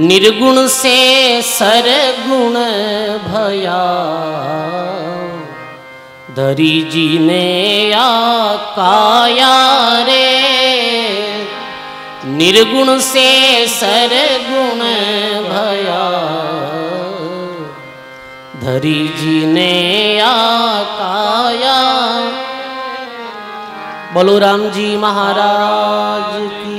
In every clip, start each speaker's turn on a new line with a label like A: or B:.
A: निर्गुण से सरगुण भया, धरी जी ने आकाया रे। निर्गुण से सरगुण भया, धरी जी ने आकाया। बोलो राम जी महाराज की।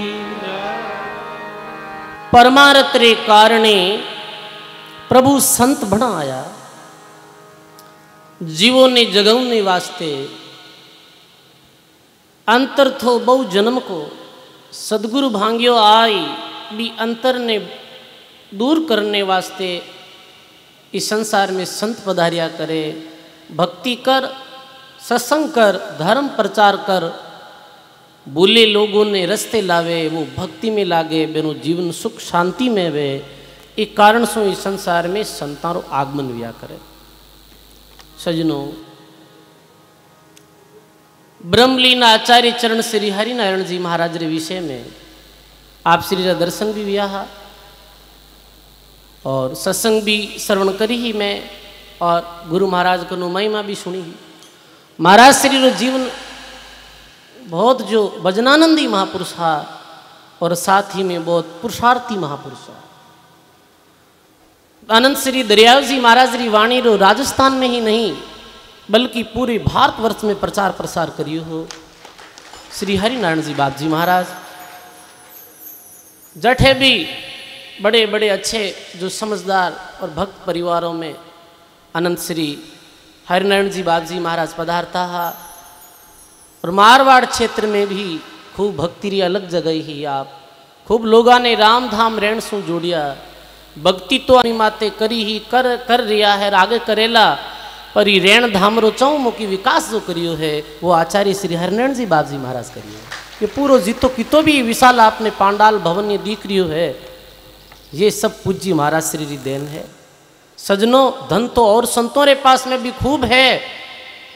A: परमार्थ रे कारणे प्रभु संत बना आया, जीवों ने जगवने वास्ते अंतर थो बहु जन्म को सदगुरु भांग्यो आई भी अंतर ने दूर करने वास्ते इस संसार में संत पधारिया करे। भक्ति कर, सत्संग कर, धर्म प्रचार कर, बोले लोगों ने रस्ते लावे, वो भक्ति में लागे, बेनो जीवन सुख शांति में वे। एक कारण सो इस संसार में संतारो आगमन व्या करे। सजनों, ब्रह्मलीन आचार्य चरण श्री हरिनारायण जी महाराज रे विषय में आप श्री रा दर्शन भी व्या और सत्संग भी श्रवण करी ही मैं, और गुरु महाराज को महिमा भी सुनी ही। महाराज श्री रो जीवन बहुत जो भजनानंदी महापुरुष हा और साथ ही में बहुत पुरुषार्थी महापुरुष हा। आनंद श्री दरियाव जी महाराज री वाणी रो राजस्थान में ही नहीं बल्कि पूरे भारतवर्ष में प्रचार प्रसार करियो हो। श्री हरिनारायण जी बाप जी महाराज जठे भी बड़े बड़े अच्छे जो समझदार और भक्त परिवारों में अनंत श्री हरिनारायण जी बाप जी महाराज पधारता हा। और मारवाड़ क्षेत्र में भी खूब भक्ति री अलग जगह ही आप खूब लोगा ने राम धाम रेण सु जोड़िया। भक्ति तो अपनी माते करी ही कर रिया है, आगे करेला, पर ही रेण धाम रो चौमुखी विकास जो करियो है वो आचार्य श्री हरिनारायण जी बाप जी महाराज करियो। ये पूरो जीतो कितो भी विशाल आपने पांडाल भवन ये दिख रियो है, ये सब पूज्य महाराज श्री री देन है। सजनों, धन तो और संतों रे पास में भी खूब है,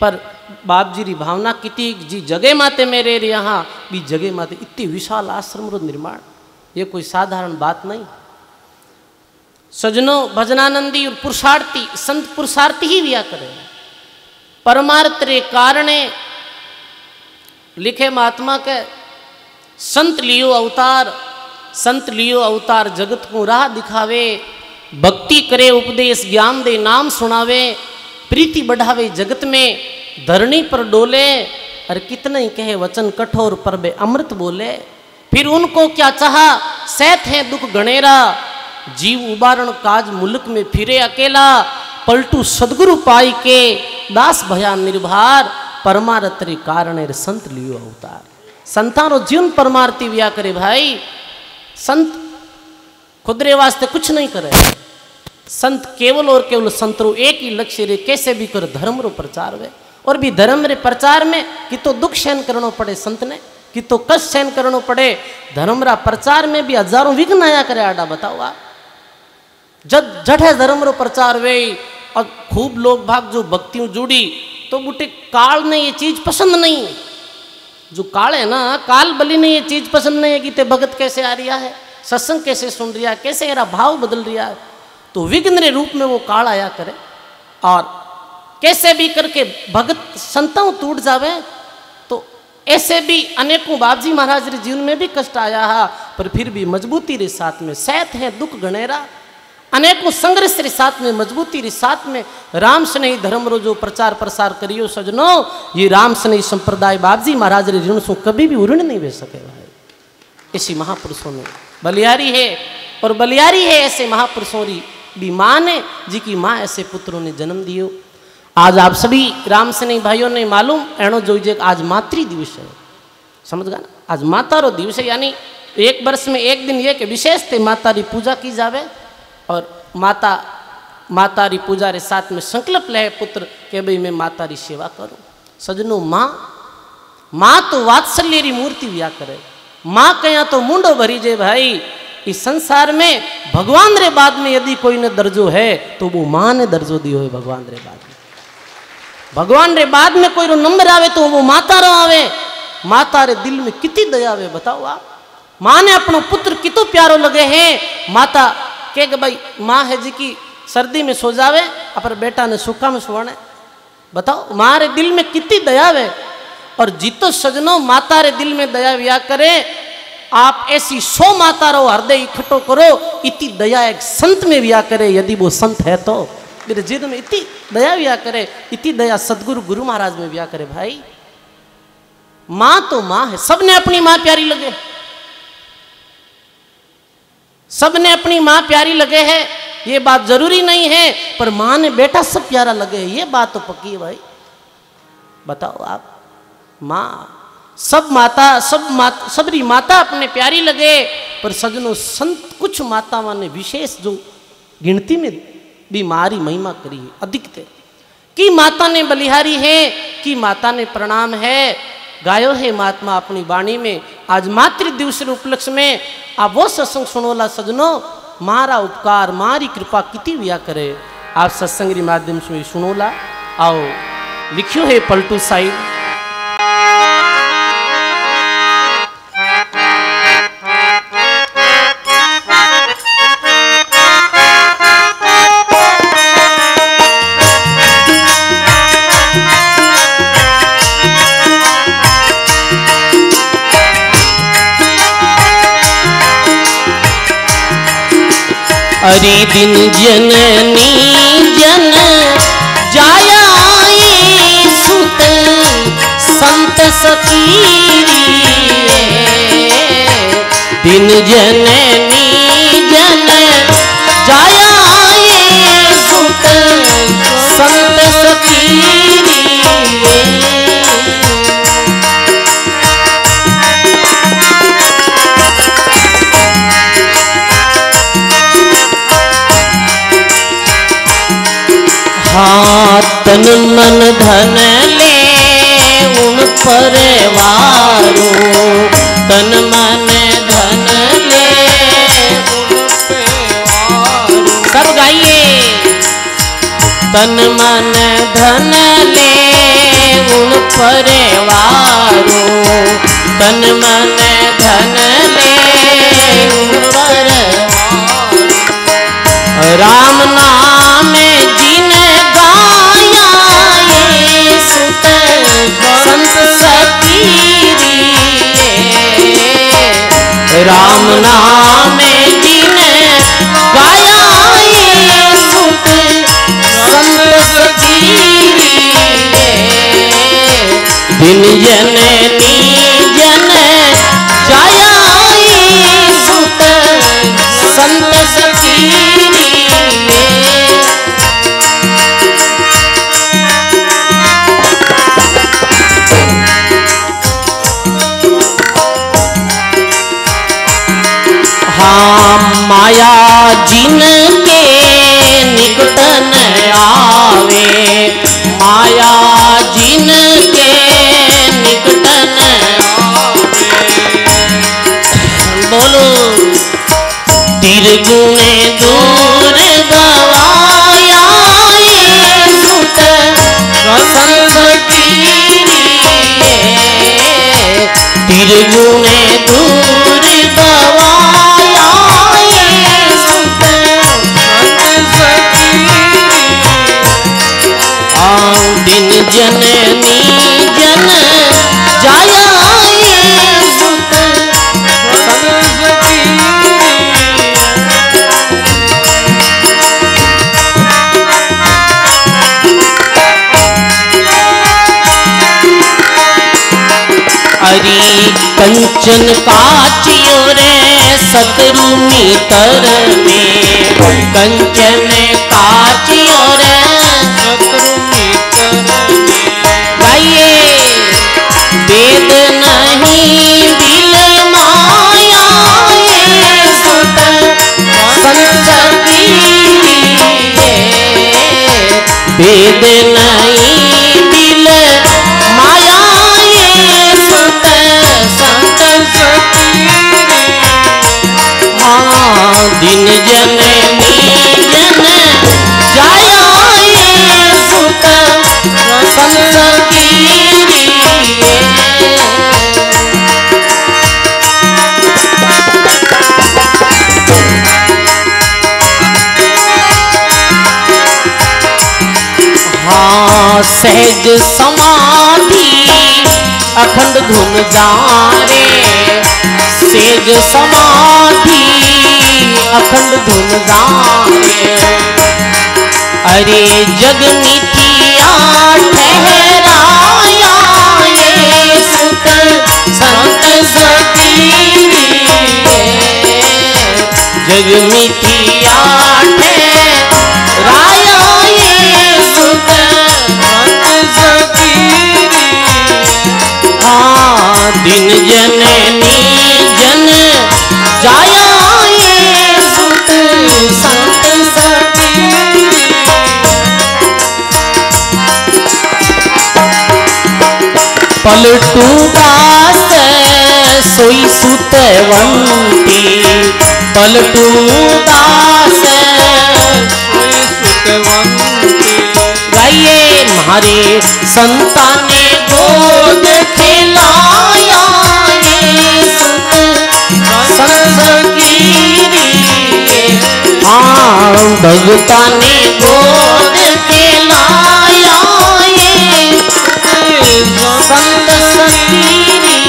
A: पर बाप जी री भावना किती जी जगह माते मेरे यहाँ भी जगह माते इतनी विशाल आश्रम रो निर्माण, ये कोई साधारण बात नहीं। सजनों, भजनानंदी और पुरुषार्थी संत पुरुषार्थी ही व्या करे। परमार्थ रे कारणे लिखे महात्मा के संत लियो अवतार, संत लियो अवतार जगत को राह दिखावे, भक्ति करे उपदेश ज्ञान दे नाम सुनावे, प्रीति बढ़ावे जगत में धरणी पर डोले। और कितने ही कहे वचन कठोर पर बे अमृत बोले। फिर उनको क्या चाहा सहत है दुख गणेरा, जीव उबारण काज मुल्क में फिरे अकेला, पलटू सदगुरु पाई के दास भया निर्भार, परमार्थ रे कारणे संत लियो अवतार। संतानो जीवन परमार्थी व्या करे भाई। संत खुदरे वास्ते कुछ नहीं करे, संत केवल और केवल संत रो एक ही लक्ष्य रे कैसे भी कर धर्म रो प्रचार वे। और भी धर्म रे प्रचार में कि तो दुख सहन करना पड़े संत ने, कि तो कष्ट सहन करना पड़े। धर्म रा प्रचार में भी हजारों विघ्न आया करे आडा, बताओ आप। जब जठे धर्म रो प्रचार वे और खूब लोग भाग जो भक्तियों जुड़ी तो बुटे काल ने ये चीज पसंद नहीं। जो काल है ना, काल बलि ने ये चीज पसंद नहीं है कि ते भगत कैसे आ रिया है, सत्संग कैसे सुन रिया है, कैसे मेरा भाव बदल रिया है। तो विघ्न रे रूप में वो काल आया करे और कैसे भी करके भगत संतों टूट जावे। तो ऐसे भी अनेकों बाबजी महाराज रे जीवन में भी कष्ट आया है, पर फिर भी मजबूती रे साथ में सहत है दुख गणेरा। अनेकों संघर्ष रे साथ में मजबूती रे साथ में राम स्नेही धर्म रो जो प्रचार प्रसार करियो। सजनों, ये राम स्नेही संप्रदाय बाबजी महाराज रे ऋण सो कभी भी उऋण नहीं वे सके भाई। ऐसी महापुरुषों में बलियारी है, और बलियारी है ऐसे महापुरुषों री भी माँ ने, जी की माँ ऐसे पुत्रों ने जन्म दियो। आज आप सभी राम स्नेही भाइयों ने मालूम एणो जोइजे आज मातृ दिवस है, समझ गया ना। आज माता रो दिवस है, यानी एक वर्ष में एक दिन ये के विशेष थे माता री पूजा की जावे। और माता री पूजा रे साथ में संकल्प ले पुत्र के भाई मैं माता री सेवा करूं। सजनों, माँ तो वात्सल्य री मूर्ति व्या करे। माँ कया तो मुंडो भरी जे भाई। इस संसार में भगवान रे बाद में यदि कोई ने दर्जो है तो वो माँ ने दर्जो दियो है। भगवान रे बाद में, भगवान रे बाद में कोई रो नंबर आवे तो वो माता रो आवे। माता रे दिल में कितनी दया आवे, बताओ आप। माँ ने अपनो पुत्र कितो प्यारो लगे है। माता के भाई माँ है जी की सर्दी में सो जावे पर बेटा ने सूखा में सोने। बताओ मारे दिल में कितनी दया है। और जीतो सजनों माता रे दिल में दया व्या करे। आप ऐसी 100 माता रो हृदय इकट्ठो करो, इतनी दया एक संत में व्या करे, यदि वो संत है तो मेरे जीवन में इतनी दया व्या करे, इतनी दया सदगुरु गुरु महाराज में व्या करे। भाई मां तो मां है, सबने अपनी मां प्यारी लगे, सबने अपनी मां प्यारी लगे है, ये बात जरूरी नहीं है, पर मां ने बेटा सब प्यारा लगे, ये बात तो पक्की है भाई। बताओ आप मां सब माता सबरी माता अपने प्यारी लगे, पर सजनों संत कुछ माताओं ने विशेष जो गिनती में भी मारी महिमा करी है अधिक थे कि माता ने बलिहारी है, कि माता ने प्रणाम है गायो है महात्मा अपनी वाणी में। आज मातृ दिवस उपलक्ष्य में आप वो सत्संग सुनोला सजनों, मारा उपकार मारी कृपा कितनी व्या करे। आप सत्संग के माध्यम से सुनोला। आओ लिखियो है पलटू साहिब।
B: हरि दिन जननी जन जाया सुत संत सकीरी, दिन जननी जन जाया सुत संत सकीरी। हाँ तन मन धन ले उन परवारो, तन मन धन ले उन परवारो। सब गाइए। तन मन धन ले उन परवारो, तन मन धन ले उन परवारो। राम नाम जिन गाया सुत संत सकीरी, राम नाम जिन गाया सुत संत सकीरी, दिन जननी जन जाया सुत संत सकीरी। हाँ माया जिनके निकटन आवे, माया जिनके निकटन आवे। बोलो तिरगुणे दूर गवाया सुत संत सकीरी, तिरगुणे दूर गवाया सुत संत सकीरी। दिन जननी जन जाया सुत संत सकीरी। हरि कंचन काचियो रे सतरु मीतर में, कंचन काचियो रे सतरु मीतर में। गाइए। वेद नहीं दिल माया सुत संत सकीरी, वेद नहीं दिल माया सुत संत सकीरी। हाँ दिन जननी जन जाया सुत संत सकीरी। सहज समाधि अखंड धुन जारे, सहज समाधि अखंड धुन जारे। अरे जग मिथिया ठहराया ये सुत संत सतीरी, जग मिथिया ठहराया ये सुत संत सतीरी। हाँ दिन जननी जन जाया ये सुत संत सतीरी। पलटू दास सोई सुतवंती, पलटू दास सोई सुतवंती। गाइए मारे संताने गोद खिलाया ये सुत संत कीरी। हाँ भगता ने गोद खिलाया ये संत सतीरी।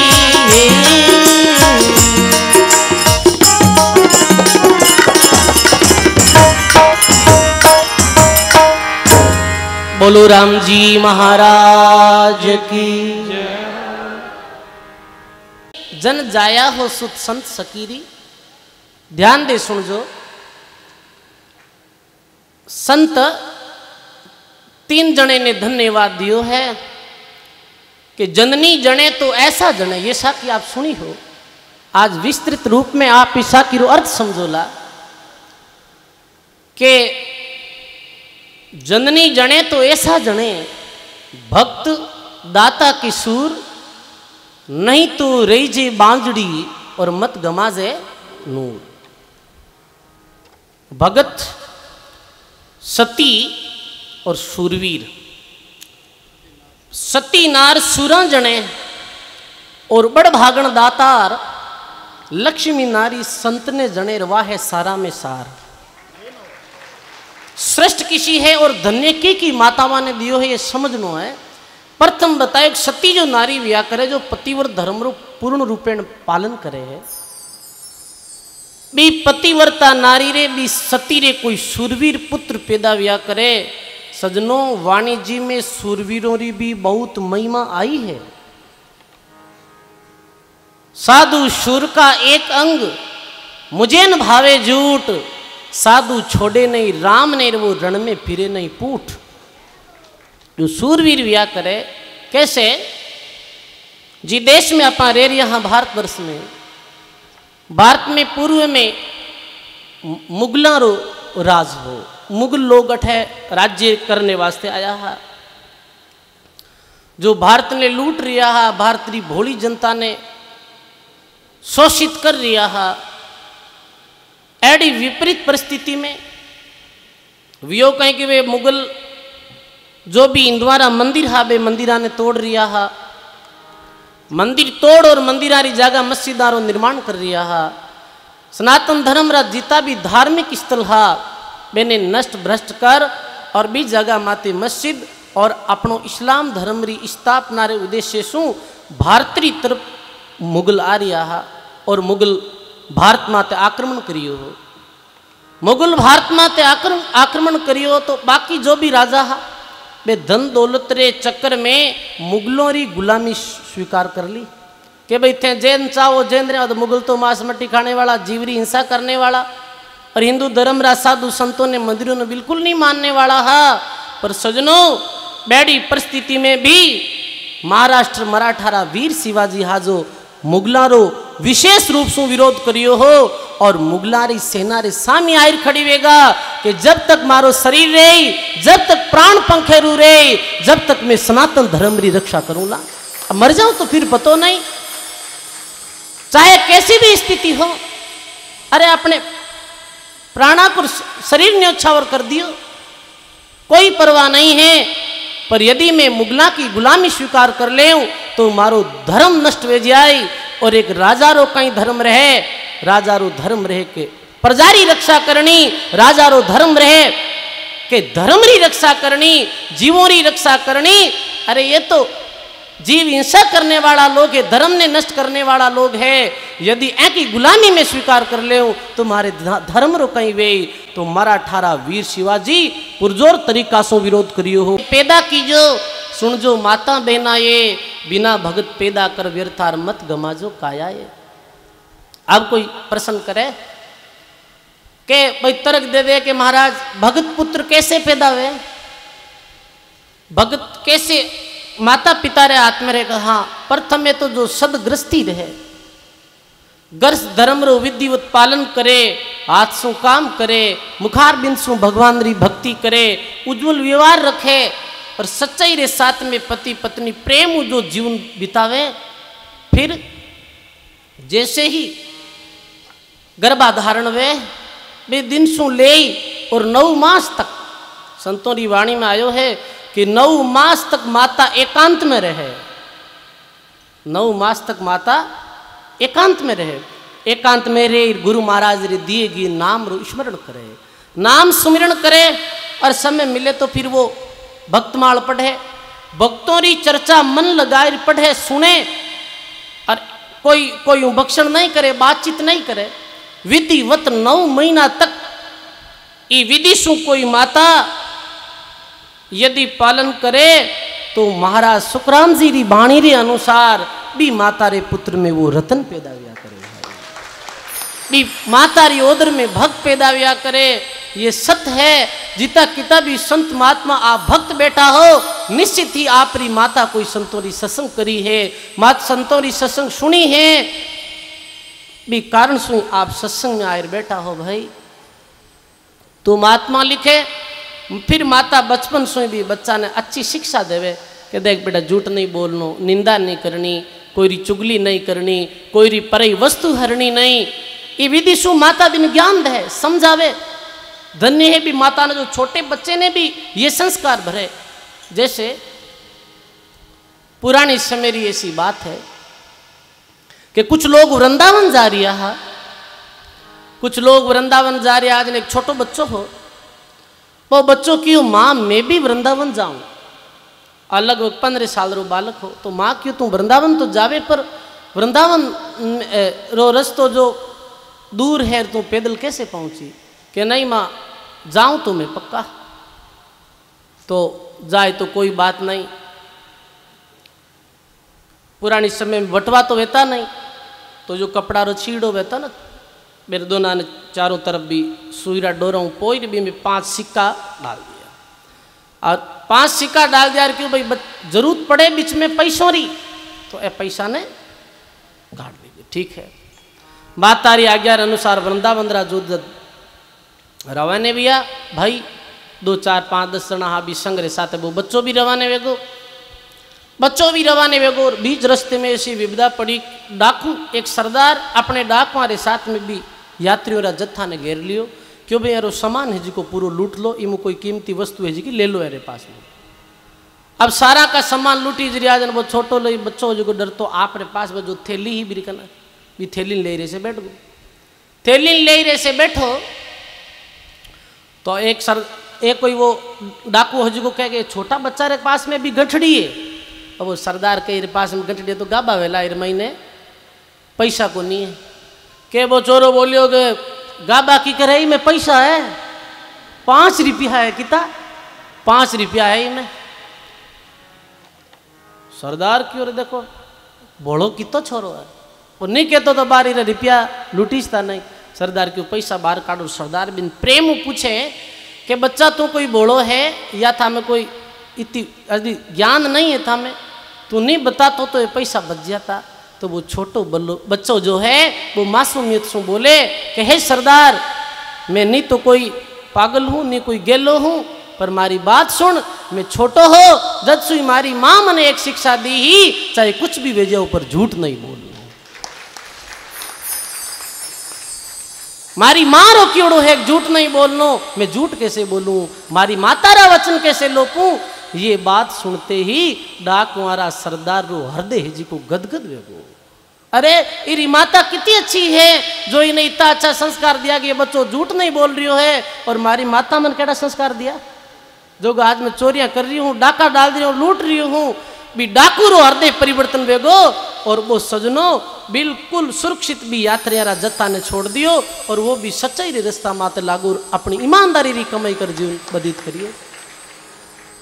B: बोलो राम जी महाराज की।
A: जन जाया हो सुत संत सकीरी। ध्यान दे सुनजो, संत तीन जने ने धन्यवाद दियो है कि जननी जने तो ऐसा जने, ये सा कि आप सुनी हो। आज विस्तृत रूप में आप ईसा की अर्थ समझोला कि जननी जने तो ऐसा जने, भक्त दाता की सूर, नहीं तो रही जे बांजड़ी और मत गमाजे नूर। भगत सती और सूरवीर, सती नार सूरा जने और बड़ भागण दातार, लक्ष्मी नारी संत ने जने रवा है सारा में सार। श्रेष्ठ किसी है और धन्य की मातावा ने दियो है, ये समझनो है। प्रथम बताए सती जो नारी व्या करे, जो पतिव्रत धर्म रो पूर्ण रूपेण पालन करे है। भी पतिव्रता नारी रे भी सती रे कोई सूरवीर पुत्र पैदा व्या करे। सजनों वाणिज्य में सूरवीरों री भी बहुत महिमा आई है। साधु शूर का एक अंग मुझे न भावे झूठ, साधु छोड़े नहीं राम ने वो रण में फिरे नहीं पूठ। जो सूरवीर व्या करे कैसे जी, देश में अपना रेर यहाँ भारतवर्ष में, भारत में पूर्व में मुगलों रो राज हो, मुगल लोग अठे राज्य करने वास्ते आया है। जो भारत ने लूट रिया है, भारत की भोली जनता ने शोषित कर रिया है। एडी विपरीत परिस्थिति में वियो कहें कि वे मुगल जो भी इंद्वारा मंदिर हा, वे मंदिरा ने तोड़ रिया हा। मंदिर तोड़ और मंदिरा री जगह मस्जिदारो निर्माण कर रिया हा। सनातन धर्म रा जिता भी धार्मिक स्थल हा, मैंने नष्ट भ्रष्ट कर और भी जगह माते मस्जिद और अपनो इस्लाम धर्म री स्थापना रे उद्देश्य सु भारतीय तरफ मुगल आ रिया हा और मुगल भारत माते आक्रमण करियो हो। मुगल भारत माते आक्रमण करियो हो तो बाकी जो भी राजा हा वे धन दौलत रे चक्कर में मुगलों री गुलामी स्वीकार कर ली कि भाई थे जैन चाहो जैन रहे, तो मुगल तो मांस मट्टी खाने वाला, जीवरी हिंसा करने वाला, और हिंदू धर्म रा साधु संतों ने मंदिरों ने बिल्कुल नहीं मानने वाला हा। पर सजनों बैडी परिस्थिति में भी महाराष्ट्र मराठा वीर शिवाजी हाजो मुगलारो विशेष रूप से विरोध करियो हो और मुगलारी सेना रे सामी आयर खड़ी वेगा कि जब तक मारो शरीर रे, जब तक प्राण पंखेरू रे, जब तक मैं सनातन धर्म री रक्षा करूंगा। अब मर जाऊं तो फिर पतो नहीं, चाहे कैसी भी स्थिति हो। अरे अपने प्राणा को शरीर न्योछावर कर दियो, कोई परवाह नहीं है। पर यदि मैं मुगला की गुलामी स्वीकार कर ले तो मारो धर्म नष्ट हो जाए और एक राजा रो कहीं धर्म रहे, राजा रो धर्म रहे के प्रजारी रक्षा करनी, राजा रो धर्म रहे कि धर्म री रक्षा करनी, जीवों री रक्षा करनी। अरे ये तो जीव हिंसा करने वाला लोग है, धर्म ने नष्ट करने वाला लोग है। यदि ऐकी गुलामी में स्वीकार कर ले तुम्हारे धर्म रो कहीं वे तो मराठारा वीर शिवाजी पुरजोर तरीका से विरोध करियो हो। पैदा कीजो सुन जो माता बहना ये, बिना भगत पैदा कर व्यर्थार मत गमाजो काया ये। अब कोई प्रश्न करे के भाई तर्क दे दे कि महाराज भगत पुत्र कैसे पैदा हुए, भगत कैसे माता पिता रे हाथ में रहेगा। हाँ, प्रथम में तो जो सदग्रस्ती रहे, गर्स धर्म रो विधिवत पालन करे, हाथ सु काम करे, मुखार बिंद सु भगवान री भक्ति करे, उज्जवल व्यवहार रखे और सच्चाई रे साथ में पति पत्नी प्रेम जो जीवन बितावे। फिर जैसे ही गर्भाधारण वे वे दिन सु ले और 9 मास तक, संतों की वाणी में आयो है कि 9 मास तक माता एकांत में रहे, 9 मास तक माता एकांत में रहे। एकांत में रे गुरु महाराज रे दिए गए नाम रो स्मरण करे, नाम सुमिरण करे और समय मिले तो फिर वो भक्तमाल पढ़े, भक्तों की चर्चा मन लगाए पढ़े सुने और कोई भक्षण नहीं करे, बातचीत नहीं करे। विधिवत 9 महीना तक ये विधि सु कोई माता यदि पालन करे तो महाराज सुखराम जी री बाणी रे अनुसार भी माता रे पुत्र में वो रतन पैदा हुआ करे, भी माता री ओदर में भक्त पैदा हुआ करे। ये सत्य है। जिता किता भी संत महात्मा आप भक्त बैठा हो, निश्चित ही आप री माता कोई संतों री सत्संग करी है, मात संतों री सत्संग सुनी है, भी कारण सुनी आप सत्संग में आए बैठा हो। भाई तो महात्मा लिखे फिर माता बचपन से भी बच्चा ने अच्छी शिक्षा देवे कि देख बेटा झूठ नहीं बोलनो, निंदा नहीं करनी, कोई री चुगली नहीं करनी, कोई री परई वस्तु हरनी नहीं। ये विधि शु माता दिन ज्ञान दे समझावे। धन्य है भी माता ने जो छोटे बच्चे ने भी ये संस्कार भरे। जैसे पुरानी समय री ऐसी बात है कि कुछ लोग वृंदावन जा रहा है, कुछ लोग वृंदावन जा रहे। आज एक छोटो बच्चो हो, वो बच्चों की माँ मैं भी वृंदावन जाऊं, अलग 15 साल रो बालक हो तो माँ क्यों तू वृंदावन तो जावे, पर वृंदावन रो रस्तो जो दूर है तू पैदल कैसे पहुंची। कि नहीं माँ जाऊं तो मैं पक्का, तो जाए तो कोई बात नहीं। पुरानी समय में बटवा तो वेता नहीं, तो जो कपड़ा रो छीड़ो वेता ना, मेरे दोनों ने चारों तरफ भी सुईरा डोरों पोई भी में 5 सिक्का डाल दिया, और 5 सिक्का डाल दिया क्यों भाई जरूरत पड़े बीच में पैसों री तो ए पैसा ने गाड़ दी। ठीक है, बात तारी आज्ञा अनुसार वृंदावन जो रवाने भी आ भाई 2 4 5 10 जना हाँ भी संग रे साथ वो बच्चों भी रवाने वेगो, बच्चों भी रवाने वेगो। बीच रस्ते में ऐसी विपदा पड़ी, डाकू एक सरदार अपने डाकुआ रे साथ में भी यात्रियों रा जत्था ने घेर लियो। क्यों भाई यारो सामान है जी को पूरा लूट लो, इमो कोई कीमती वस्तु है जी की ले लो यारे पास में। अब सारा का सामान लूटी जी आज वो छोटो लो बच्चों जो डर तो आप रे पास में जो थैली ही बिरकना भी थैली ले रहे से बैठ गो, थैली ले रहे से बैठो तो एक कोई वो डाकू हजू को कह के छोटा बच्चा रे पास में भी गठड़ी है। अब वो सरदार के पास में गठड़ी है तो गाबा वेला एर महीने पैसा को नहीं है। के वो चोरो बोलियो के गाबा की करे में पैसा है 5 रुपया है, किता 5 रुपया है इनमें। सरदार की ओर देखो बोलो कितो छोरो है, वो नहीं कहते तो 12 रुपया लूटीसता नहीं। सरदार क्यों पैसा बाहर काटो। सरदार बिन प्रेम पूछे कि बच्चा तू कोई बोलो है या था में कोई इतनी ज्ञान नहीं है था में, तू नहीं बताता तो ये पैसा बच जाता। तो वो छोटो बच्चों जो है वो मासूमियत से बोले कि हे सरदार मैं नहीं तो कोई पागल हूँ नहीं कोई गेलो हूँ, पर मारी बात सुन, मैं छोटो हो जब सुई मारी माँ मने एक शिक्षा दी ही चाहे कुछ भी वेजे ऊपर झूठ नहीं बोलू। मारी माँ रो क्योड़ो है झूठ नहीं बोलनो, मैं झूठ कैसे बोलूं, मारी माता रा वचन कैसे लोपूं। ये बात सुनते ही डाक कुंवारा सरदार रो हृदय जी को गदगद वेगो। अरे इरी माता कितनी अच्छी है जो इन्हें इतना अच्छा संस्कार दिया कि ये बच्चों झूठ नहीं बोल रही है, और मारी माता मन केड़ा संस्कार दिया जो आज मैं चोरियां कर रही हूँ, डाका डाल रही हूँ, लूट रही हूँ, भी डाकू रो हृदय परिवर्तन वेगो। और वो सजनों बिल्कुल सुरक्षित भी यात्रियारा जत्ता ने छोड़ दियो और वो भी सच्चाई रे रास्ता माते लागू अपनी ईमानदारी री कमाई कर जीवन व्यतीत करियो।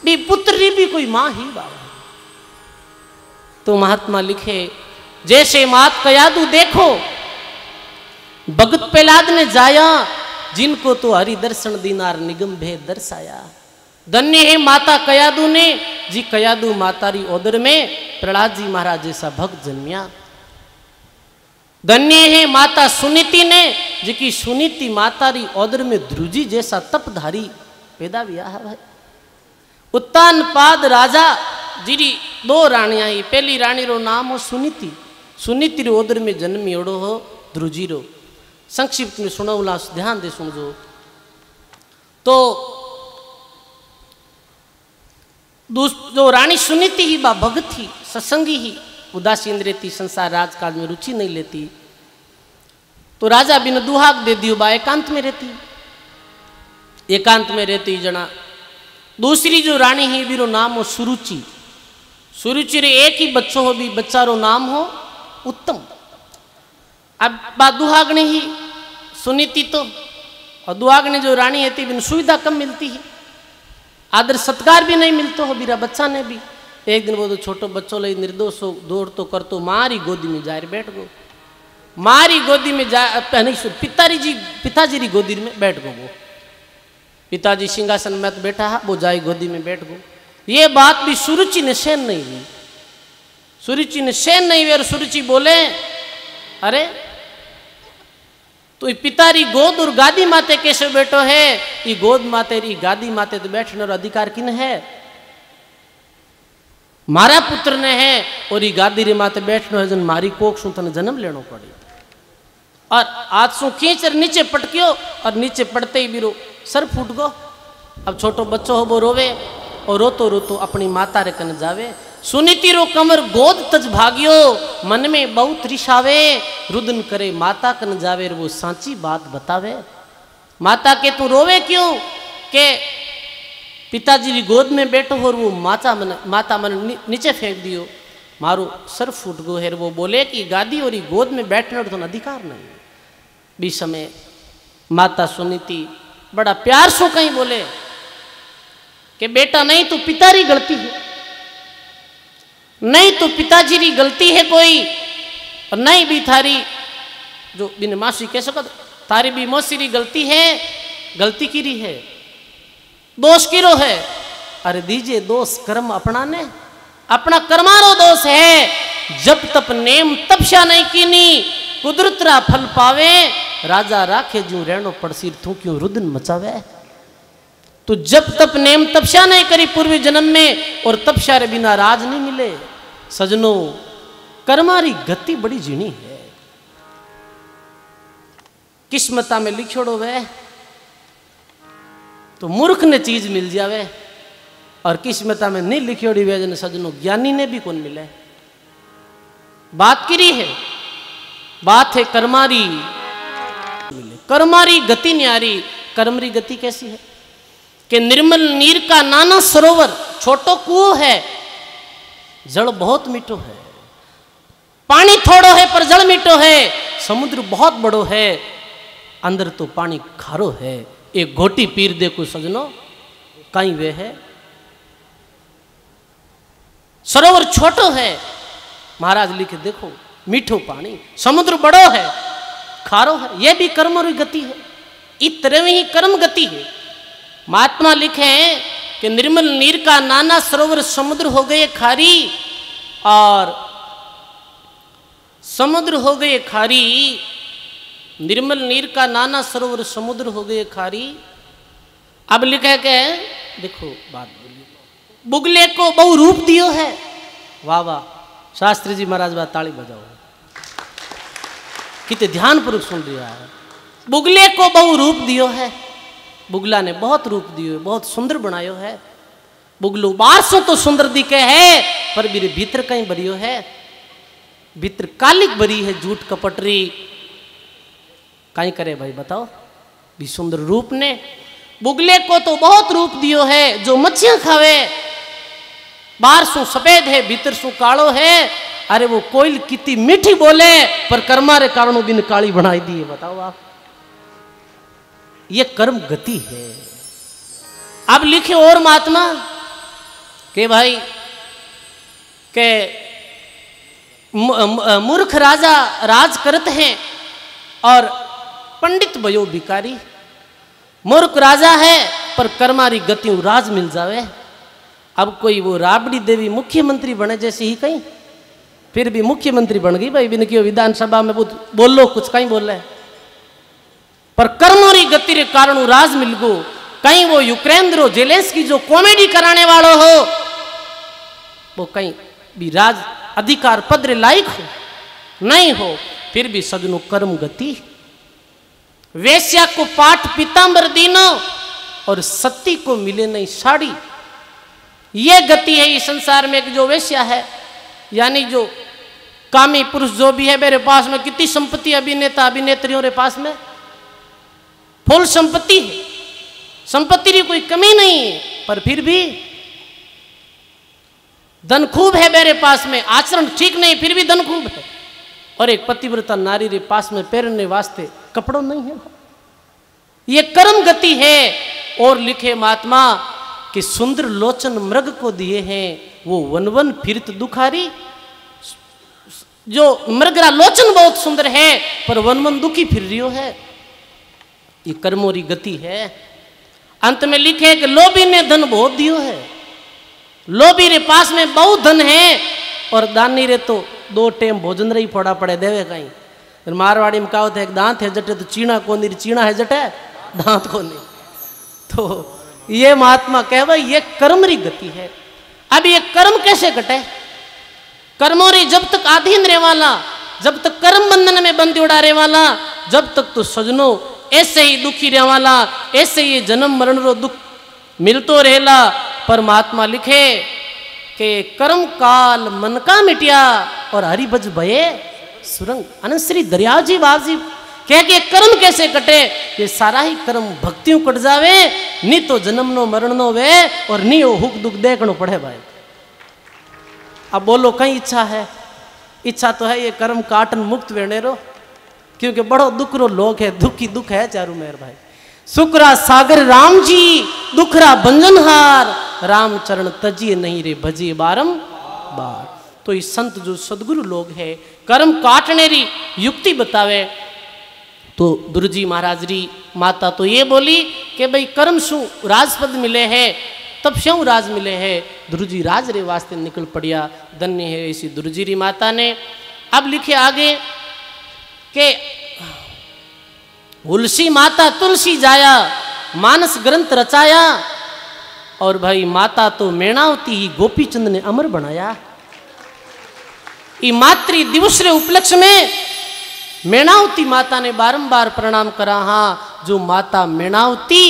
A: भी पुत्र री भी कोई मां ही बाबा। तो महात्मा लिखे जैसे मात कयादू देखो भगत प्रहलाद ने जाया, जिनको तो हरि दर्शन दीनार निगम भेद दर्शाया। धन्य है माता कयादू ने, जी कयादू मातारी ओदर में प्रहलाद जी महाराज जैसा भक्त जन्मिया। धन्य है माता सुनीति ने, जी की सुनीति मातारी ओदर में ध्रुजी जैसा तपधारी पैदा हुआ है भाई। उत्तान पाद राजा जी दो रानियां ही, पहली रानी रो नाम हो सुनीति, सुनीति रो ओदर में जन्मी ओड़ो हो ध्रुजी रो। संक्षिप्त में सुनौला, ध्यान दे सुनजो। तो जो रानी सुनीति ही बा भगत थी, सत्संगी ही, उदासीन रहती, संसार राजकाज में रुचि नहीं लेती। तो राजा बिन दुहाक दे दियो बा एकांत में रहती, एकांत में रहती जना। दूसरी जो रानी ही बीरो नाम हो सुरुचि, सुरुचि रे एक ही बच्चो हो भी बच्चा रो नाम हो उत्तम। अब बा दुहागने ही सुनीति तो, और दुहागने जो रानी है बिन सुविधा कम मिलती है, आदर सत्कार भी नहीं मिलता हो बीरा बच्चा ने भी। एक दिन वो तो छोटो बच्चों ले निर्दोष हो दौड़ तो कर तो मारी गोदी में जाकर बैठ गो, मारी गोदी में जा नहीं पिताजी री गोदी में बैठ गो। वो पिताजी सिंहासन में तो बैठा है, वो जाए गोदी में बैठ गो। ये बात भी सुरुचि ने सहन नहीं हुई, सुरुचि ने सहन नहीं हुई। और सुरुचि बोले अरे तो पितारी गोद और गादी माते कैसे बैठो है, ये गोद माते री गादी माते तो बैठने और अधिकार किन है, मारा पुत्र ने है। और ये गादी रे माते बैठने है जन मारी कोख सु तने जन्म लेनो पड़ी। और आज सु खींच नीचे पटकियो और नीचे पड़ते ही बिरो सर फूट गो। अब छोटो बच्चो हो वो रोवे और रोतो रोतो अपनी माता रे कन जावे। सुनीति रो कमर गोद तज भागियो, मन में बहुत रिशावे, रुदन करे माता कन जावे वो सांची बात बतावे। माता के तू रोवे क्यों, के पिताजी की गोद में बैठो और वो माता मन नीचे फेंक दियो, मारो सर फूट गो है। वो बोले कि गादी और गोद में बैठने तो अधिकार नहीं। भी समय माता सुनीति बड़ा प्यार सो कहीं बोले कि बेटा नहीं तो पितारी गलती है, नहीं तो पिताजी की गलती है कोई, और नहीं भी थारी जो बिन मासी कह सको तारी भी मौसी की गलती है, गलती की रही है, दोष की रो है। अरे दीजिए दोष कर्म अपनाने, अपना कर्मारो दोष है। जब तप नेम तपस्या नहीं कीनी, कुदरत रा फल पावे, राजा राखे जू रहनो पड़सी तू क्यों रुदन मचावे। तो जब तप नेम तपस्या नहीं करी पूर्वी जन्म में, और तपस्या रे बिना राज नहीं मिले। सजनों कर्मारी गति बड़ी जीनी है, किस्मता में लिखोड़ो वे तो मूर्ख ने चीज मिल जावे, और किस्मता में नहीं लिखोड़ी वे जन सजनों ज्ञानी ने भी कौन मिले। बात की रही है, बात है कर्मारी मिले, कर्मारी गति न्यारी। कर्मरी गति कैसी है कि निर्मल नीर का नाना सरोवर, छोटो कुओं है, जल बहुत मीठो है, पानी थोड़ो है पर जल मीठो है। समुद्र बहुत बड़ो है, अंदर तो पानी खारो है। एक घोटी पीर देखो सजनो कहीं वे है। सरोवर छोटो है, महाराज लिखे देखो मीठो पानी, समुद्र बड़ो है, खारो है। यह भी कर्म और गति है, इतने ही कर्म गति है। महात्मा लिखे कि निर्मल नीर का नाना सरोवर समुद्र हो गए खारी, और समुद्र हो गए खारी। निर्मल नीर का नाना सरोवर समुद्र हो गए खारी। अब लिखे के देखो बात बोलिए, बुगले को बहु रूप दियो है। वाह वाह शास्त्री जी महाराज बात ताली बजाओ, कितने ध्यान पूर्वक सुन रहा है। बुगले को बहु रूप दियो है, बुगला ने बहुत रूप दियो, बहुत सुंदर बनायो है। बुगलो बाहर से तो सुंदर दिखे है, पर मेरे भीतर कहीं बरियो है, भीतर कालिक बरी है, झूठ कपटरी कहीं करे भाई बताओ। भी सुंदर रूप ने बुगले को तो बहुत रूप दियो है, जो मच्छियां खावे, बाहर सु सफेद है भीतर सु कालो है। अरे वो कोयल कितनी मीठी बोले पर कर्मा रे कारण बिन काली बनाई दी है। बताओ आप, ये कर्म गति है। अब लिखे और महात्मा के भाई के मूर्ख राजा राज करते हैं और पंडित भयो भिकारी। मूर्ख राजा है पर कर्मारी गति राज मिल जावे। अब कोई वो राबड़ी देवी मुख्यमंत्री बने जैसे ही कहीं, फिर भी मुख्यमंत्री बन गई भाई, बिन क्यों विधानसभा में बोल लो कुछ कहीं बोल रहे, पर कर्मोरी गति रे कारण राज मिल गो। कहीं वो यूक्रेन रो जेलेंस्की जो कॉमेडी कराने वालो हो, वो कहीं भी राज अधिकार पद रे लायक हो नहीं हो, फिर भी सजनो कर्म गति। वेश्या को पाठ पीतांबर दीनो और सती को मिले नहीं साड़ी, ये गति है इस संसार में। जो वेश्या है यानी जो कामी पुरुष जो भी है, मेरे पास में कितनी संपत्ति अभिनेता अभिनेत्रियों के पास में फुल संपत्ति है, संपत्ति की कोई कमी नहीं है, पर फिर भी धन खूब है मेरे पास में, आचरण ठीक नहीं फिर भी धन खूब है। और एक पतिव्रता नारी के पास में पहनने वास्ते कपड़ों नहीं है। ये कर्म गति है। और लिखे महात्मा कि सुंदर लोचन मृग को दिए हैं, वो वन वन फिरत दुखारी। जो मृगरा लोचन बहुत सुंदर है पर वन वन दुखी फिर रियो है, ये कर्मोरी गति है। अंत में लिखे कि लोभी ने धन बहुत दियो है, लोभी रे पास में बहुत धन है और दानी रे तो 2 टाइम भोजन रही फोड़ा पड़े देवे कहीं। फिर मारवाड़ी में कहा एक दांत है जटे तो चीना को नहीं, चीना है जटे दांत को नहीं। तो ये महात्मा कह भाई ये कर्म री गति है। अब ये कर्म कैसे कटे? कर्मों री जब तक आधीन रहे वाला, जब तक कर्म बंधन में बंदी उड़ा रहे वाला, जब तक तो सजनो ऐसे ही दुखी रहे वाला, ऐसे ही जन्म मरण रो दुख मिलतो रहेला। परमात्मा लिखे कि कर्म काल मन का मिटिया और हरि भज भये सुरंग। अनंत श्री दरिया जी बाबजी कह के कर्म कैसे कटे? ये सारा ही कर्म भक्तियों कट जावे, नी तो जन्म नो मरण नो वे और नी वो हुक दुख देखनो पड़े भाई। अब बोलो कहीं इच्छा है? इच्छा तो है ये कर्म काटन मुक्त वेणे रो, क्योंकि बड़ो दुख रो लोग है, दुखी दुख है चारू मेर भाई। सुकरा सागर राम जी दुखरा बंजनहार, राम चरण तजिए नहीं रे भजिए बारम बार। तो इस संत जो सदगुरु लोग है कर्म काटने री युक्ति बतावे। तो दुर्जी महाराज री माता तो ये बोली कि भाई कर्म शू राजपद मिले है तब क्यों राज मिले है, दुर्जी राज रे वास्ते निकल पड़िया, धन्य है ऐसी दुर्जी री माता ने। अब लिखे आगे के तुलसी माता तुलसी जाया मानस ग्रंथ रचाया, और भाई माता तो मेणावती ही गोपीचंद ने अमर बनाया। ई मातृ दिवस रे उपलक्ष्य में मेणावती माता ने बारंबार प्रणाम करा। हाँ, जो माता मेणावती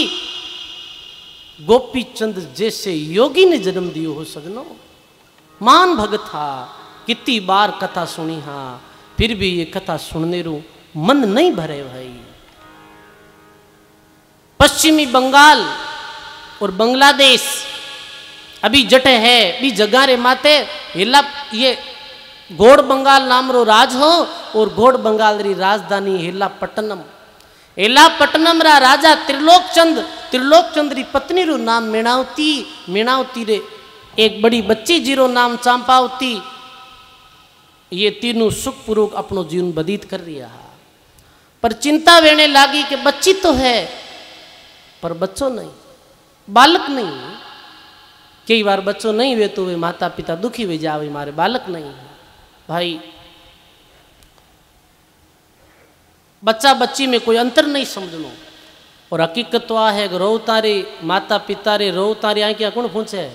A: गोपीचंद जैसे योगी ने जन्म दियो हो सजनो, मान भगत था। कितनी बार कथा सुनी, हाँ फिर भी ये कथा सुनने रू मन नहीं भरे भाई। पश्चिमी बंगाल और बांग्लादेश अभी जटे है, भी जगह रे माते हिला ये घोड़ बंगाल नाम रो राज हो, और घोड़ बंगाल री राजधानी हिला पट्टनम। हिला पट्टनम रा राजा त्रिलोकचंद, त्रिलोकचंद री पत्नी रो नाम मेणावती, मेणावती रे एक बड़ी बच्ची जीरो नाम चांपावती। ये तीनों सुखपूर्वक अपनो जीवन व्यतीत कर रहा। पर चिंता वेने लागी कि बच्ची तो है पर बच्चों नहीं, बालक नहीं। कई बार बच्चों नहीं वे तो वे माता पिता दुखी हो जावे, मारे बालक नहीं है भाई। बच्चा बच्ची में कोई अंतर नहीं समझनो। और हकीकत तो आ है कि रो तारे माता पिता रे रो तारी आंखियां कौन पूछे?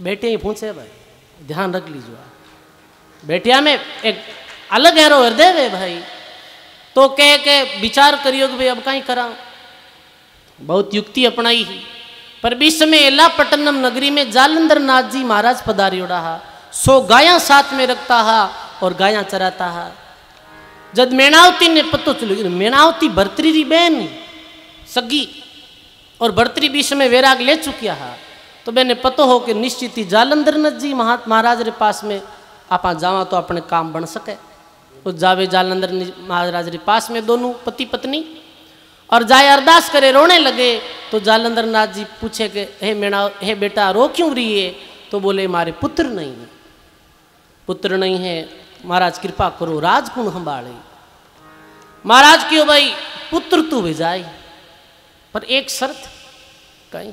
A: बेटे ही पूछे भाई, ध्यान रख लीजिए। बेटिया में एक अलग है रो हृदय है भाई। तो कह के विचार करियो कि भाई अब कहीं करा, बहुत युक्ति अपनाई ही। पर बीच में एला पट्टनम नगरी में जालंधर नाथ जी महाराज पधारी उड़ा, 100 गायां साथ में रखता है और गायां चराता है। जब मेणावती ने पतो चलो, मेणावती भरतरी री बहन सगी, और भर्तरी बीच में वैराग ले चुकिया है तो मैंने पतो हो कि निश्चित ही जालंधरनाथ जी महाराज रे पास में आपा जावा तो अपने काम बन सके। तो जावे जालंधर महाराज रे पास में दोनों पति पत्नी और जाए अरदास करे रोने लगे। तो जालंधर नाथ जी पूछे कि हे बेटा रो क्यों रही है? तो बोले मारे पुत्र नहीं है, पुत्र नहीं है, महाराज कृपा करो राजकुण संभाले। महाराज क्यों भाई पुत्र तू भेजाई पर एक शर्त कहीं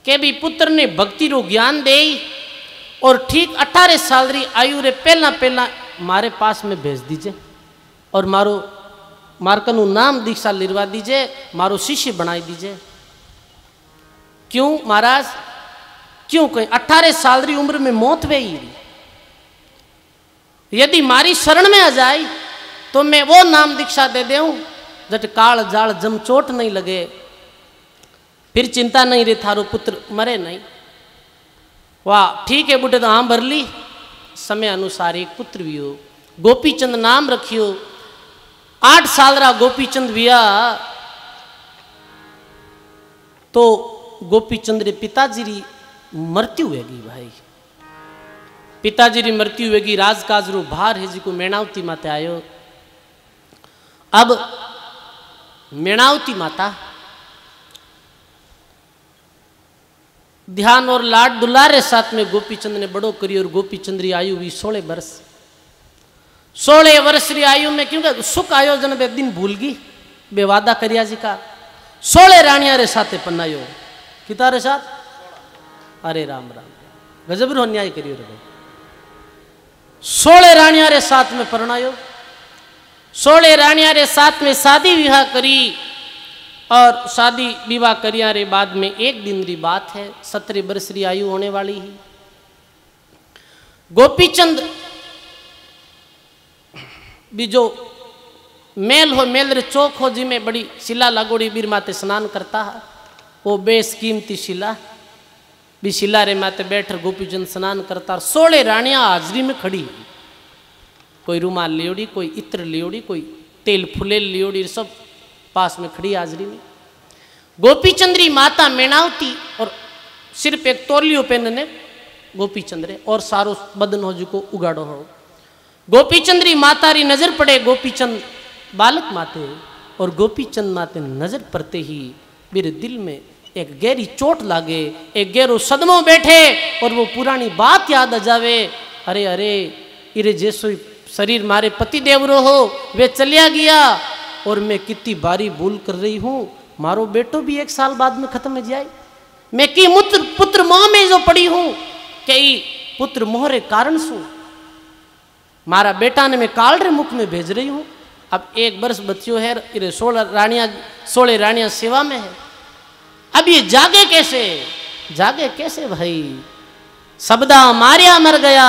A: के भी पुत्र ने भक्ति रो ज्ञान दे और ठीक 18 साल री आयु रे पहला मारे पास में भेज दीजिए और मारो मारकनु नाम दीक्षा लिरवा दीजिए, मारो शिष्य बनाई दीजिए। क्यों महाराज क्यों? कहीं 18 साल री उम्र में मौत हुई, यदि मारी शरण में आ जाए तो मैं वो नाम दीक्षा दे दूं जट काल जाल जम चोट नहीं लगे, फिर चिंता नहीं रे थारो पुत्र मरे नहीं। वाह ठीक है बुढ़े तो हाँ भर ली। समय अनुसार एक पुत्र भी हो, गोपीचंद नाम रखियो। 8 साल रा गोपीचंद विया तो गोपीचंद रे पिताजी री मृत्यु होगी भाई, पिताजी री मृत्यु होगी। राजकाज रो भार है जी को मेणावती माते आयो। अब मेणावती माता ध्यान और लाड दुलारे साथ में गोपीचंद ने बड़ो करी और गोपीचंद री आयु भी 16 वर्ष। 16 वर्ष री आयु में क्योंकि सुख आयोजन बे दिन भूल गई बे वादा करिया जी का 16 रानिया रे साथे पन्नायो किता रे साथ। अरे राम राम गजब रो अन्याय करियो रे भाई। 16 रानिया रे साथ में परणायो, 16 रानिया रे साथ में शादी विवाह करी और शादी विवाह करिया रे बाद में एक दिन री बात है 17 वर्ष री आयु होने वाली ही। गोपीचंद भी जो मेल हो मेल रे चौक हो जी में बड़ी शिला लागोड़ी बीर माते स्नान करता है, वो बेस कीमती शिला भी शिला रे माते बैठ गोपीचंद स्नान करता। 16 रानियां हाजरी में खड़ी, कोई रुमाल लियोड़ी, कोई इत्र लियोड़ी, कोई तेल फुलेल लियोड़ी, सब पास में खड़ी हाजरी में। गोपीचंद्री माता मेणावती और सिर्फ एक तोलियो पहनने गोपीचंद्रे और सारो बदन हो जी को उगाड़ो हो। गोपीचंद्री माता री नजर पड़े गोपीचंद बालक माते और गोपीचंद माते नजर पड़ते ही मेरे दिल में एक गहरी चोट लागे, एक गहरो सदमो बैठे और वो पुरानी बात याद आ जावे। अरे अरे इरे जैसो शरीर मारे पति देवरो हो वे चलिया गया और मैं कितनी बारी भूल कर रही हूँ। मारो बेटो भी 1 साल बाद में खत्म हो जाए, मैं की पुत्र मोह में जो पड़ी हूँ कई पुत्र मोह रे कारण सु मारा बेटा ने मैं काल रे मुख में भेज रही हूँ। अब 1 वर्ष बच्चियों है, 16 रानियां सेवा में है। अब ये जागे कैसे भाई? शब्दा मारिया मर गया,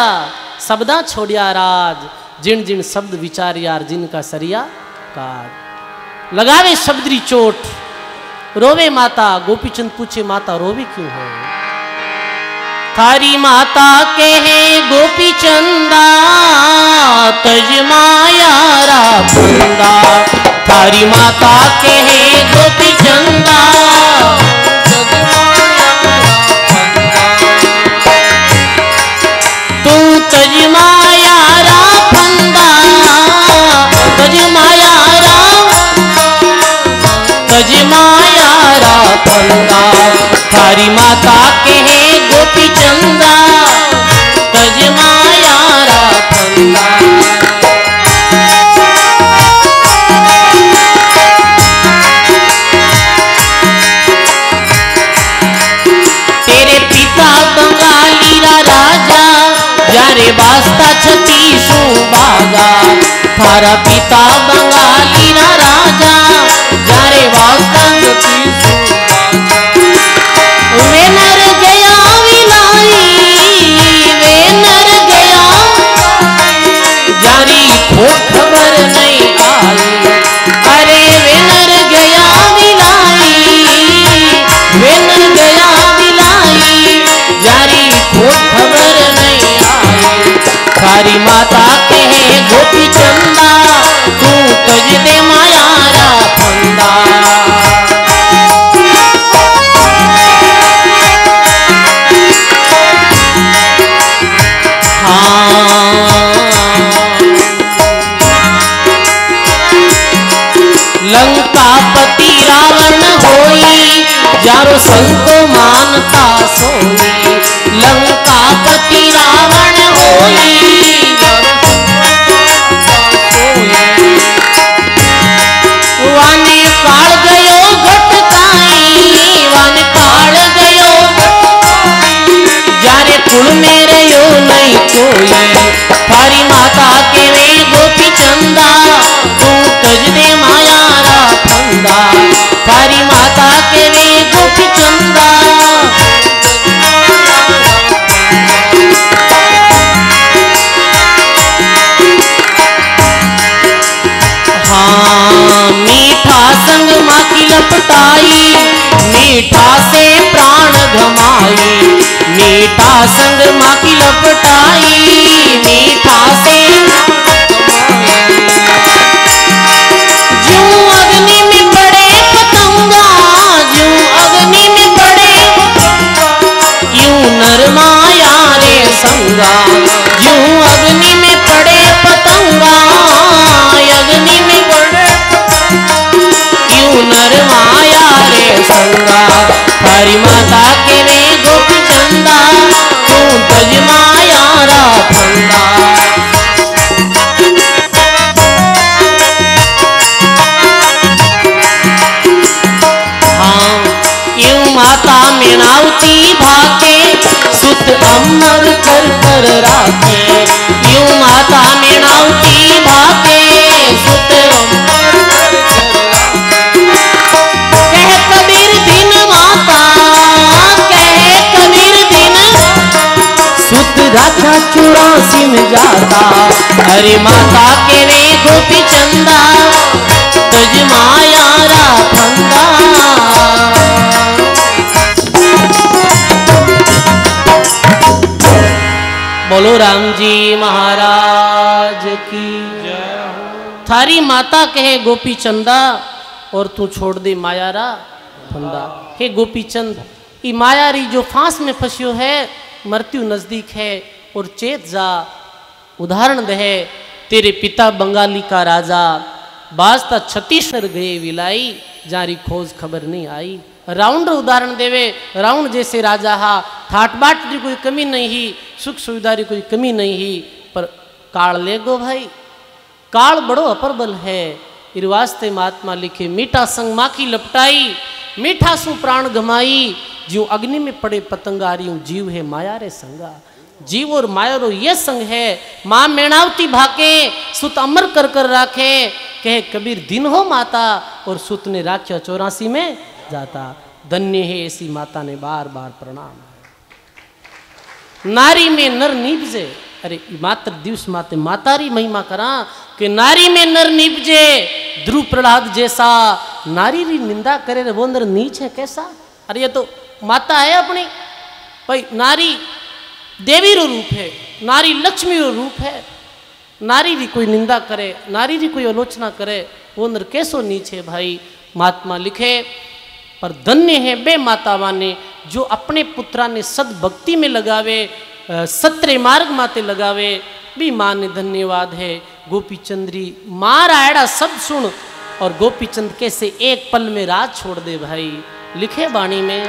A: शब्दा छोड़िया राज, जिन जिन शब्द विचार यार जिनका सरिया काट। लगावे शब्दरी चोट रोवे माता। गोपीचंद पूछे माता रोवे क्यों है? थारी माता के है गोपीचंदा तज माया रा बंदा। थारी माता के है गोपीचंदा तू तज माया रा फंदा, तज माया रा फंदा। थारी माता के है गोपीचंदा तज माया रा फंदा। तेरे पिता बंगाली रा राजा जारे वास्ता 36 बागा। थारा पिता बंगाली रा राजा जारे वास्ता 36 वे नर गया विलाई, वे नर गया जारी खोट खबर नहीं आई। अरे वे नर गया विलाई, वे नर गया विलाई जारी खोट खबर नहीं आई। थारी माता के है गोपीचंदा तू तज लंकापति रावण होई, जारो संग को मानता सोई। लंकापति रावण होई, वाने काल गयो घटकाई, वाने काल गयो जारे कुल में रहो नहीं कोई। थारी माता के वे गोपी चंदा, तू तज दे माया रा फंदा। थारी माता के वे गोपी चंदा, हाँ मीठा संग माँ की लपटाई, मीठा से प्राण घमाई। मीठा संग माँ की लपटाई, मीठा से ज्यों अग्नि में पड़े पतंगा, ज्यों अग्नि में पड़े यूं नर माया रे संगा। ज्यों अग्नि में पड़े पतंगा, अग्नि में पड़े यूं नर माया रे संगा। थारी माता के वे गोपी चंदा, तू तज माया रा फंदा। हाँ यूं माता मीनावती भाके, सुत अमर कर कर राखे। यूं माता मीनावती भाके, सुत अमर कर कर राखे। कह कबीर दिन माता, कह कबीर दिन सुत राजा 84 में जाता। हरे माता के वे गोपी चंदा, तज माया रा फंदा। बोलो राम जी महाराज की जय हो। थारी माता कहे गोपी चंदा, और तू छोड़ दे माया रा फंदा। हे गोपी चंद, ये मायारी जो फांस में फंसियो है, मृत्यु नजदीक है, और चेत जा। उदाहरण दे तेरे पिता बंगाली का राजा, बाजता छत्तीसगढ़ गए विलाई, जारी खोज खबर नहीं आई। राउंड उदाहरण देवे, राउंड जैसे राजा हा, ठाट बाट की कोई कमी नहीं ही, सुख सुविधा की कोई कमी नहीं ही, पर काल ले गो भाई, काल बड़ो अपरबल है। इर वास्ते महात्मा लिखे, मीठा संग माखी लपटाई, मीठा सु प्राण गमाई। ज्यों अग्नि में पड़े पतंगारियों, जीव है माया रे संगा। जीव और माया रो ये संग है। माँ मेणावती भाके, सुत अमर कर कर राखे। कहे कबीर दिन हो माता, और सुत ने राख्या 84 में जाता। धन्य है ऐसी माता ने बार बार प्रणाम। नारी में नर निपजे, अरे मात्र दिवस माते मातारी महिमा करा कि नारी में नर निपजे। ध्रुव प्रहलाद जैसा नारी री निंदा करे, वो अंदर नीच है कैसा। अरे ये तो माता है अपनी भाई, नारी देवी रो रूप है, नारी लक्ष्मी रो रूप है। नारी री कोई निंदा करे, नारी री कोई आलोचना करे, वो अंदर कैसो नीच है भाई। महात्मा लिखे, पर धन्य है बे माता माने जो अपने पुत्रा ने सद भक्ति में लगावे, सत्य मार्ग माते लगावे। भी माँ ने धन्यवाद है। गोपीचंद्री माँ रायड़ा सब सुन, और गोपीचंद कैसे एक पल में राज छोड़ दे भाई। लिखे बाणी में,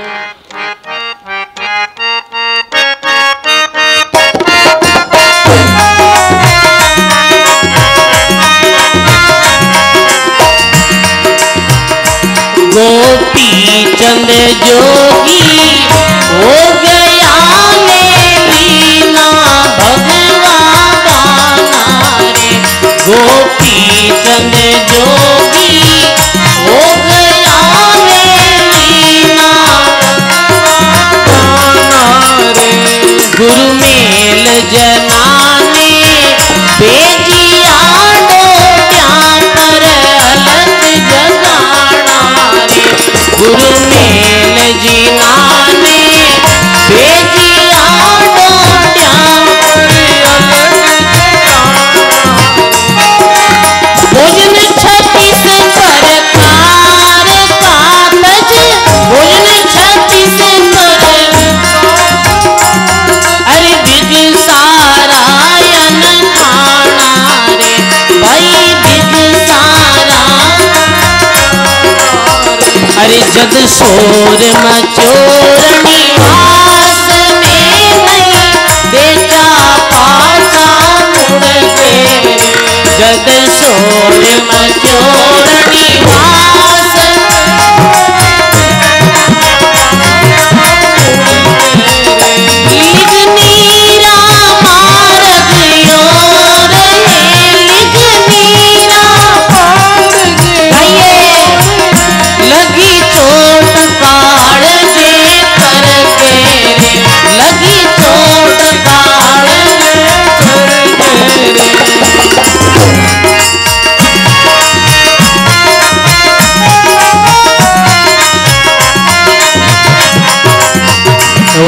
A: गोपीचंद जोगी हो गया ले लीना भगवान गाना रे। गोपीचंद जोगी हो गया ले लीना गाना रे। गुरु मेल जनाने भेजिया डोट्या पर अलग जगाना रे। गुरु मेल जीना ने भेजिया डोट्या पर अलग जगाना रे। भोजन छठी अरे जद शोर मचोरनी आस में नहीं देखा पासा मुड़ के जद शोर मचोरनी आस लिगनीरा मार्ग योर लिगनीरा लगी चोट काड़ जे करके लगी चोट काड़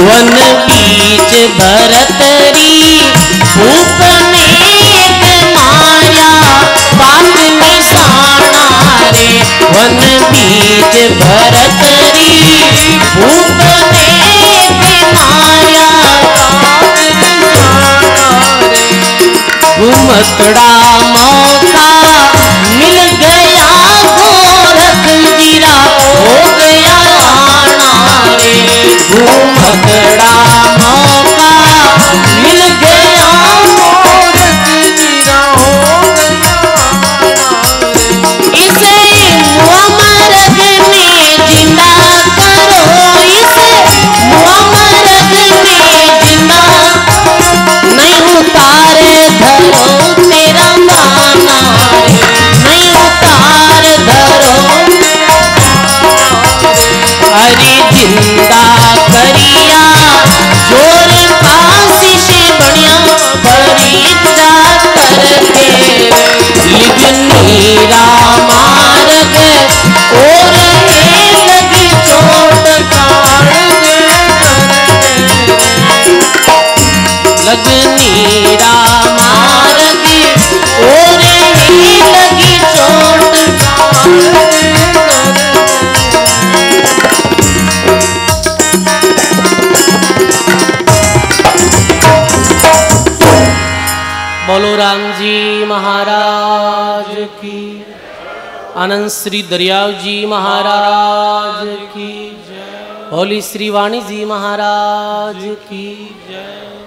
A: वन बीच भरतरी भूप ने माया पाप निशाना रे वन बीच भरतरी भूप ने माया पाप निशाना रे घुमतड़ा मौका मिल गया गोरख जीरा हो गया आना रे घुमतड़ा मौका मिल गया गोरख जीरा हो गया इसे मुअमरग में जिंदा करो इसे मुअमरग में जिंदा नहीं उतारे धरो तेरा माना नहीं उतार धरो अरे जिंदा करिया जोर आशीष बढ़िया परिजा करके लिगनीरा मार्ग और लगी चोट काड़ लगनीरा मार्ग और लगी चोट बोलो राम जी महाराज की आनंद श्री दरियाव जी महाराज की जय बोली श्री वाणी जी महाराज की जय।